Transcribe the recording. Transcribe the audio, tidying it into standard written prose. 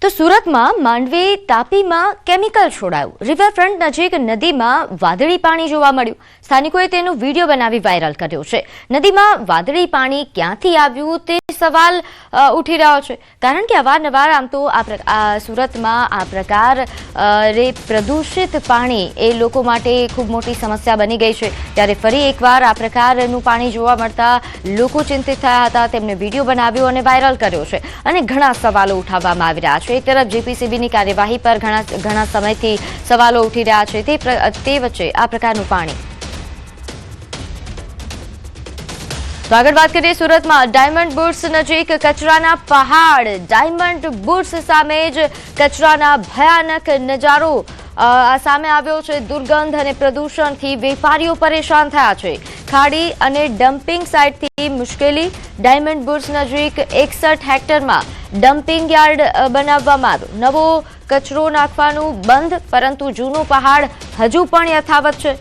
તો સુરતમાં Mandvi તાપીમાં chemical છોડાયું। Riverfront નજીક નદીમાં વાદળી પાણી જોવા મળ્યું। સ્થાનિકોએ તેનો વિડીયો બનાવી વાયરલ કર્યો છે। નદીમાં વાદળી પાણી ક્યાંથી આવ્યું તે સવાલ ઉઠી રહ્યો છે, કારણ કે અવારનવાર આમ તો સુરતમાં આ પ્રકારે પ્રદૂષિત પાણી એ લોકો માટે ખૂબ મોટી સમસ્યા બની ગઈ છે। ત્યારે ફરી એકવાર આ પ્રકારનું પાણી જોવા મળતા લોકો ચિંતિત થયા હતા। તેમણે વિડીયો બનાવ્યો અને વાયરલ કર્યો છે અને ઘણા સવાલો ઉઠાવવામાં આવી રહ્યા છે। એક તરફ જેપીસીબીની કાર્યવાહી પર ઘણા સમયથી સવાલો ઉઠી રહ્યા છે, તે વચ્ચે આ પ્રકારનું પાણી। તો આગળ વાત કરીએ સુરતમાં ડાયમંડ બુર્સ નજીક કચરાના પહાડ। ડાયમંડ બુર્સ સામે જ કચરાના ભયાનક નજારો સામે આવ્યો છે। દુર્ગંધ અને પ્રદૂષણથી વેપારીઓ પરેશાન થયા છે। ખાડી અને ડમ્પિંગ સાઇટથી મુશ્કેલી। ડાયમંડ બુર્સ નજીક 61 હેક્ટરમાં ડમ્પિંગ યાર્ડ બનાવવામાં આવ્યો। નવો કચરો નાખવાનું બંધ, પરંતુ જૂનો પહાડ હજુ પણ યથાવત છે।